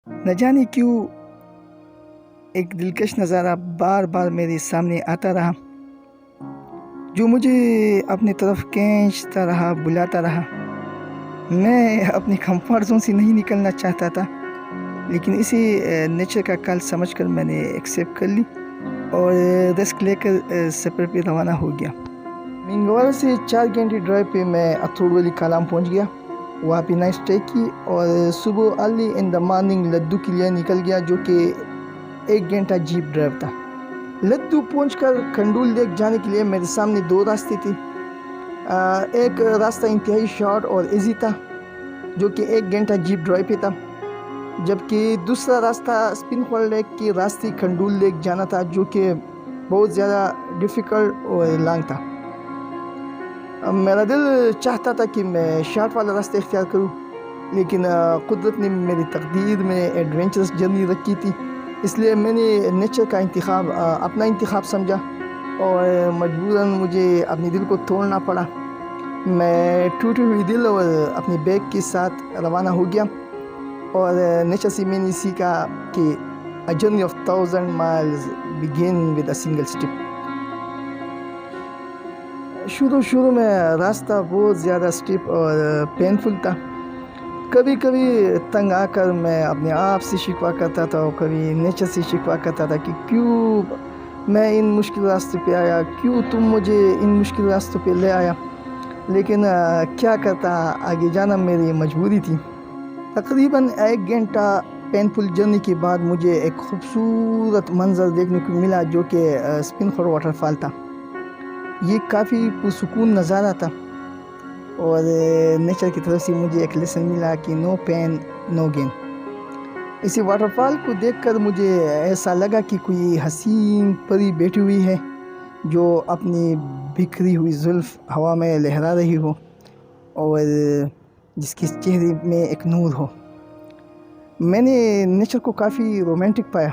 نہ جانے کیوں ایک دلکش نظارہ بار بار میرے سامنے آتا رہا، جو مجھے اپنی طرف کھینچتا رہا، بلاتا رہا۔ میں اپنی کمفرٹ زون سے نہیں نکلنا چاہتا تھا، لیکن اسی نیچر کا کال سمجھ کر میں نے ایکسیپٹ کر لی اور رسک لے کر سفر پہ روانہ ہو گیا۔ منگوارا سے 4 گھنٹے ڈرائیو پہ میں اتھروڑ ویلی کالام پہنچ گیا، وہاں پہ نائٹ اسٹے کی اور صبح ارلی ان دا مارننگ لدو کے لیے نکل گیا، جو کہ 1 گھنٹہ جیپ ڈرائیو تھا۔ لدو پہنچ کر کھنڈول لیک جانے کے لیے میرے سامنے 2 راستے تھے۔ ایک راستہ انتہائی شارٹ اور ایزی تھا، جو کہ 1 گھنٹہ جیپ ڈرائیو پہ تھا، جبکہ دوسرا راستہ اسپن فال لیک کے راستے کھنڈول لیک جانا تھا، جو کہ بہت زیادہ ڈیفیکلٹ اور لانگ تھا۔ میرا دل چاہتا تھا کہ میں شارٹ والا راستہ اختیار کروں، لیکن قدرت نے میری تقدیر میں ایڈونچرس جرنی رکھی تھی، اس لیے میں نے نیچر کا انتخاب اپنا انتخاب سمجھا اور مجبوراً مجھے اپنے دل کو توڑنا پڑا۔ میں ٹوٹے ہوئے دل اور اپنے بیگ کے ساتھ روانہ ہو گیا، اور نیچر سے میں نے سیکھا کہ a journey of 1000 miles begin with a single step۔ شروع میں راستہ بہت زیادہ اسٹیپ اور پینفل تھا۔ کبھی کبھی تنگ آ کر میں اپنے آپ سے شکوہ کرتا تھا، اور کبھی نیچر سے شکوہ کرتا تھا کہ کیوں میں ان مشکل راستے پہ آیا، کیوں تم مجھے ان مشکل راستوں پہ لے آیا، لیکن کیا کرتا، آگے جانا میری مجبوری تھی۔ تقریباً 1 گھنٹہ پینفل جرنی کے بعد مجھے ایک خوبصورت منظر دیکھنے کو ملا، جو کہ اسپن فال واٹر فال تھا۔ یہ کافی پرسکون نظارہ تھا، اور نیچر کی طرف سے مجھے ایک لیسن ملا کہ نو پین نو گین۔ اسی واٹر فال کو دیکھ کر مجھے ایسا لگا کہ کوئی حسین پری بیٹھی ہوئی ہے، جو اپنی بکھری ہوئی زلف ہوا میں لہرا رہی ہو، اور جس کے چہرے میں ایک نور ہو۔ میں نے نیچر کو کافی رومانٹک پایا۔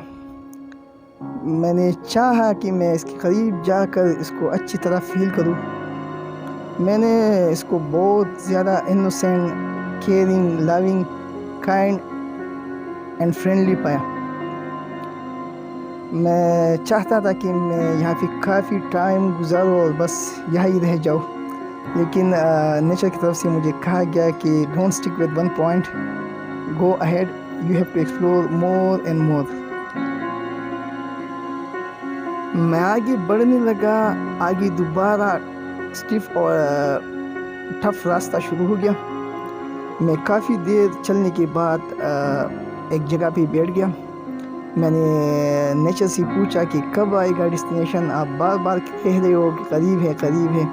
میں نے چاہا کہ میں اس کے قریب جا کر اس کو اچھی طرح فیل کروں۔ میں نے اس کو بہت زیادہ innocent, caring, loving, kind and friendly پایا۔ میں چاہتا تھا کہ میں یہاں پہ کافی ٹائم گزاروں اور بس یہی رہ جاؤں، لیکن نیچر کی طرف سے مجھے کہا گیا کہ don't stick with one point, go ahead, you have to explore more and more. میں آگے بڑھنے لگا، آگے دوبارہ اسٹیف اور ٹف راستہ شروع ہو گیا۔ میں کافی دیر چلنے کے بعد ایک جگہ پہ بیٹھ گیا۔ میں نے نیچر سے پوچھا کہ کب آئے گا ڈیسٹینیشن، آپ بار بار کہہ رہے ہو کہ قریب ہے قریب ہے۔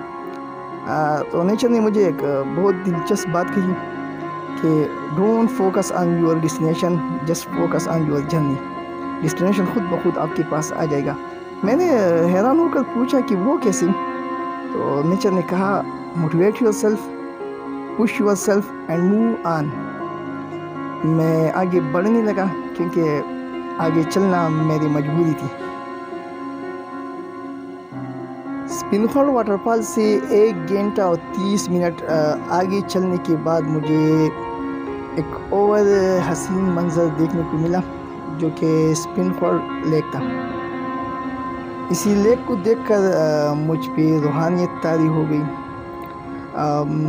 تو نیچر نے مجھے ایک بہت دلچسپ بات کہی کہ don't focus on your destination, just focus on your journey. Destination خود بخود آپ کے پاس آ جائے گا۔ میں نے حیران ہو کر پوچھا کہ وہ کیسے؟ تو نیچر نے کہا motivate your self, push your self and move on. میں آگے بڑھنے لگا، کیونکہ آگے چلنا میری مجبوری تھی۔ اسپن فال واٹر فال سے 1 گھنٹہ اور 30 منٹ آگے چلنے کے بعد مجھے ایک اور حسین منظر دیکھنے کو ملا، جو کہ اسپن فال لیک تھا۔ اسی لیک کو دیکھ کر مجھ پہ روحانیت طاری ہو گئی۔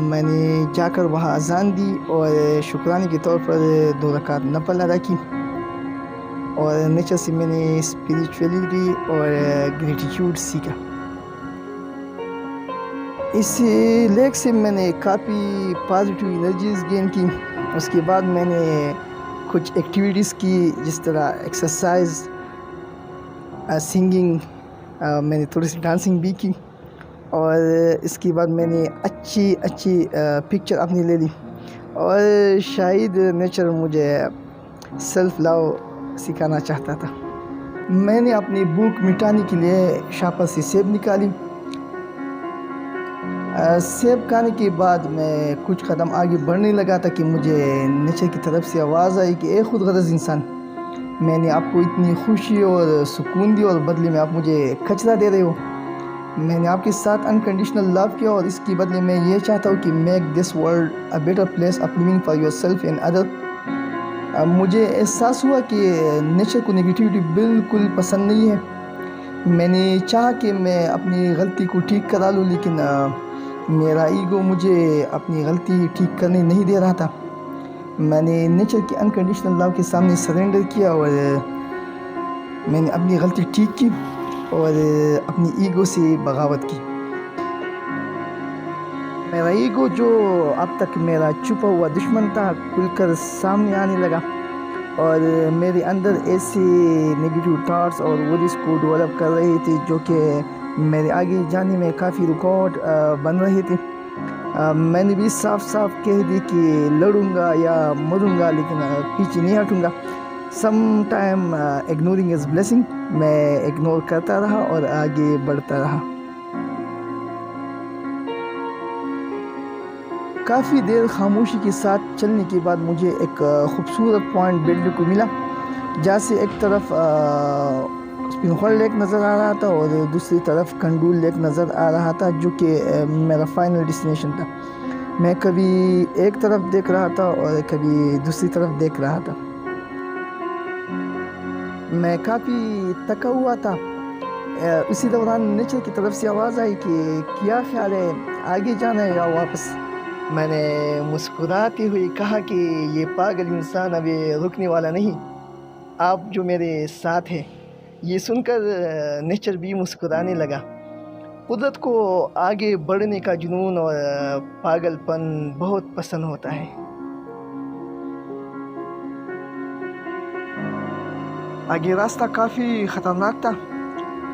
میں نے جا کر وہاں اذان دی اور شکرانے کے طور پر 2 رکعت نفل ادا کی، اور نیچر سے میں نے اسپریچولیٹی اور گریٹیٹیوڈ سیکھا۔ اس لیک سے میں نے کافی پازیٹیو انرجیز گین کی۔ اس کے بعد میں نے کچھ ایکٹیویٹیز کی، جس طرح ایکسرسائز، سنگنگ، میں نے تھوڑی سی ڈانسنگ بھی کی، اور اس کے بعد میں نے اچھی پکچر اپنی لے لی، اور شاید نیچر مجھے سیلف لو سکھانا چاہتا تھا۔ میں نے اپنی بھوک مٹانے کے لیے شاپر سے سیب نکالی۔ سیب کھانے کے بعد میں کچھ قدم آگے بڑھنے لگا تھا کہ مجھے نیچر کی طرف سے آواز آئی کہ اے خود غرض انسان، میں نے آپ کو اتنی خوشی اور سکون دی، اور بدلے میں آپ مجھے کچرا دے رہے ہو۔ میں نے آپ کے ساتھ انکنڈیشنل لو کیا، اور اس کے بدلے میں یہ چاہتا ہوں کہ make this world a better place of living for yourself and other. مجھے احساس ہوا کہ نیچر کو نگیٹیوٹی بالکل پسند نہیں ہے. میں نے چاہا کہ میں اپنی غلطی کو ٹھیک کرا لوں، لیکن میرا ایگو مجھے اپنی غلطی ٹھیک کرنے نہیں دے رہا تھا. میں نے نیچر کی انکنڈیشنل لو کے سامنے سرنڈر کیا اور میں نے اپنی غلطی ٹھیک کی اور اپنی ایگو سے بغاوت کی. میرا ایگو جو اب تک میرا چھپا ہوا دشمن تھا کھل کر سامنے آنے لگا اور میرے اندر ایسے نگیٹیو تھاٹس اور ورڈز کو ڈیولپ کر رہے تھے جو کہ میرے آگے جانے میں کافی رکاوٹ بن رہے تھے. میں نے بھی صاف صاف کہہ دی کہ لڑوں گا یا مروں گا لیکن پیچھے نہیں ہٹوں گا. سم ٹائم اگنورنگ از بلیسنگ. میں اگنور کرتا رہا اور آگے بڑھتا رہا. کافی دیر خاموشی کے ساتھ چلنے کے بعد مجھے ایک خوبصورت پوائنٹ بلڈ کو ملا جہاں سے ایک طرف اسپنخول لیک نظر آ رہا تھا اور دوسری طرف کنڈول لیک نظر آ رہا تھا جو کہ میرا فائنل ڈیسٹینیشن تھا. میں کبھی ایک طرف دیکھ رہا تھا اور کبھی دوسری طرف دیکھ رہا تھا. میں کافی تھکا ہوا تھا. اسی دوران نیچر کی طرف سے آواز آئی کہ کیا خیال ہے، آگے جانا ہے یا واپس؟ میں نے مسکراتے ہوئے کہا کہ یہ پاگل انسان ابھی رکنے والا نہیں، آپ جو میرے ساتھ ہیں. یہ سن کر نیچر بھی مسکرانے لگا. قدرت کو آگے بڑھنے کا جنون اور پاگل پن بہت پسند ہوتا ہے. آگے راستہ کافی خطرناک تھا.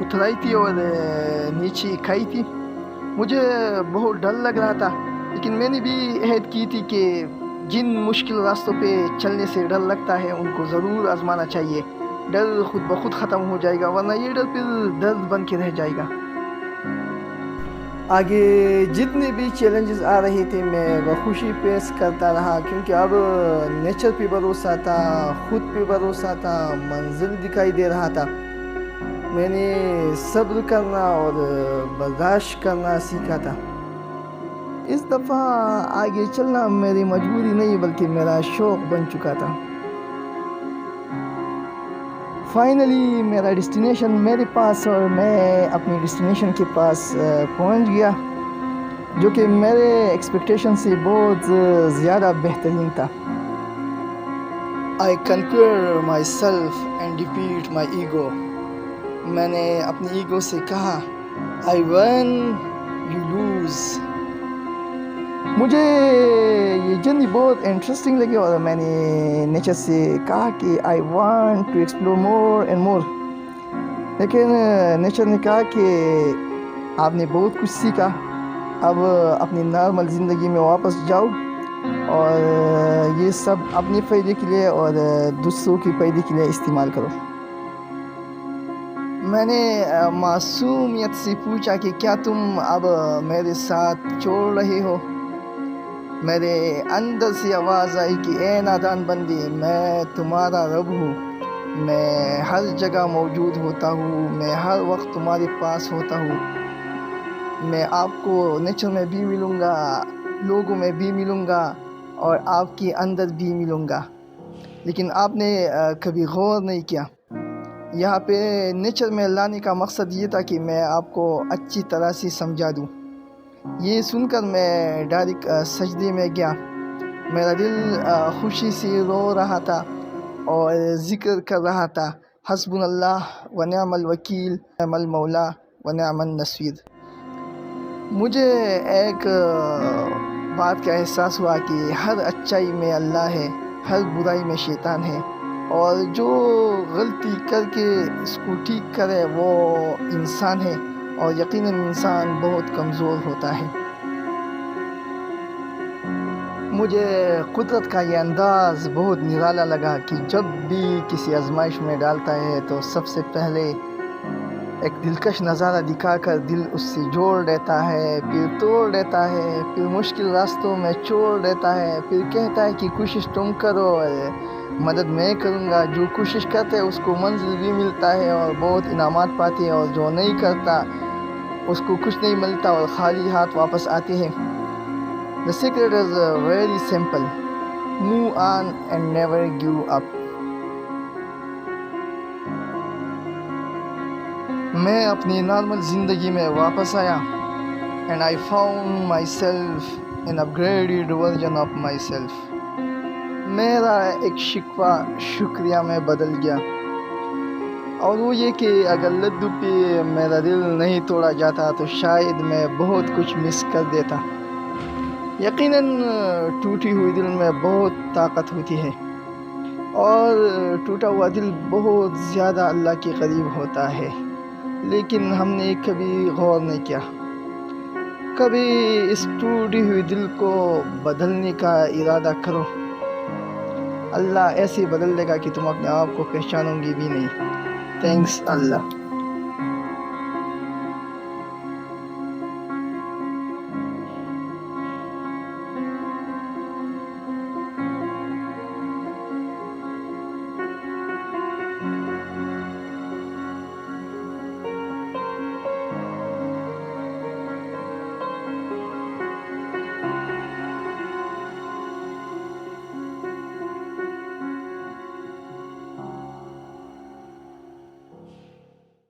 اترائی تھی اور نیچے کھائی تھی. مجھے بہت ڈر لگ رہا تھا، لیکن میں نے بھی عہد کی تھی کہ جن مشکل راستوں پہ چلنے سے ڈر لگتا ہے ان کو ضرور آزمانا چاہیے. ڈر خود بخود ختم ہو جائے گا، ورنہ یہ ڈر پھر درد بن کے رہ جائے گا. آگے جتنے بھی چیلنجز آ رہے تھے میں بخوشی پیش کرتا رہا، کیونکہ اب نیچر پہ بھروسہ تھا، خود پہ بھروسہ تھا، منزل دکھائی دے رہا تھا. میں نے صبر کرنا اور برداشت کرنا سیکھا تھا. اس دفعہ آگے چلنا میری مجبوری نہیں بلکہ میرا شوق بن چکا تھا. فائنلی میرا ڈیسٹینیشن میرے پاس اور میں اپنی ڈیسٹینیشن کے پاس پہنچ گیا جو کہ میرے ایکسپیکٹیشن سے بہت زیادہ بہترین تھا. I conquer myself and defeat my ego. میں نے اپنی ایگو سے کہا I win, you lose. مجھے یہ جرنی بہت انٹرسٹنگ لگی اور میں نے نیچر سے کہا کہ I want to explore more and more. لیکن نیچر نے کہا کہ آپ نے بہت کچھ سیکھا، اب اپنی نارمل زندگی میں واپس جاؤ اور یہ سب اپنے فائدے کے لیے اور دوسروں کی فائدے کے لیے استعمال کرو. میں نے معصومیت سے پوچھا کہ کیا تم اب میرے ساتھ چھوڑ رہے ہو؟ میرے اندر سے آواز آئی کہ اے نادان بندی، میں تمہارا رب ہوں. میں ہر جگہ موجود ہوتا ہوں، میں ہر وقت تمہارے پاس ہوتا ہوں. میں آپ کو نیچر میں بھی ملوں گا، لوگوں میں بھی ملوں گا اور آپ کے اندر بھی ملوں گا. لیکن آپ نے کبھی غور نہیں کیا. یہاں پہ نیچر میں لانے کا مقصد یہ تھا کہ میں آپ کو اچھی طرح سے سمجھا دوں. یہ سن کر میں ڈائریکٹ سجدے میں گیا. میرا دل خوشی سے رو رہا تھا اور ذکر کر رہا تھا حسبنا اللہ و نعم الوکیل، نعم المولا و نعم النصیر. مجھے ایک بات کا احساس ہوا کہ ہر اچائی میں اللہ ہے، ہر برائی میں شیطان ہے، اور جو غلطی کر کے اس کو ٹھیک کرے وہ انسان ہے، اور یقیناً انسان بہت کمزور ہوتا ہے. مجھے قدرت کا یہ انداز بہت نرالا لگا کہ جب بھی کسی آزمائش میں ڈالتا ہے تو سب سے پہلے ایک دلکش نظارہ دکھا کر دل اس سے جوڑ دیتا ہے، پھر توڑ دیتا ہے، پھر مشکل راستوں میں چھوڑ دیتا ہے، پھر کہتا ہے کہ کوشش تم کرو اور مدد میں کروں گا. جو کوشش کرتے ہیں اس کو منزل بھی ملتا ہے اور بہت انعامات پاتے ہیں، اور جو نہیں کرتا اس کو کچھ نہیں ملتا اور خالی ہاتھ واپس آتے ہیں. The secret is very simple. Move on and never give up. میں اپنی نارمل زندگی میں واپس آیا and I found myself an upgraded version of myself. میرا ایک شکوہ شکریہ میں بدل گیا، اور وہ یہ کہ اگر لڈو پہ میرا دل نہیں توڑا جاتا تو شاید میں بہت کچھ مس کر دیتا۔ یقیناً ٹوٹی ہوئی دل میں بہت طاقت ہوتی ہے، اور ٹوٹا ہوا دل بہت زیادہ اللہ کے قریب ہوتا ہے، لیکن ہم نے کبھی غور نہیں کیا۔ کبھی اس ٹوٹی ہوئی دل کو بدلنے کا ارادہ کرو، اللہ ایسے بدل دے گا کہ تم اپنے آپ کو پہچانو گی بھی نہیں۔ تھینکس اللہ۔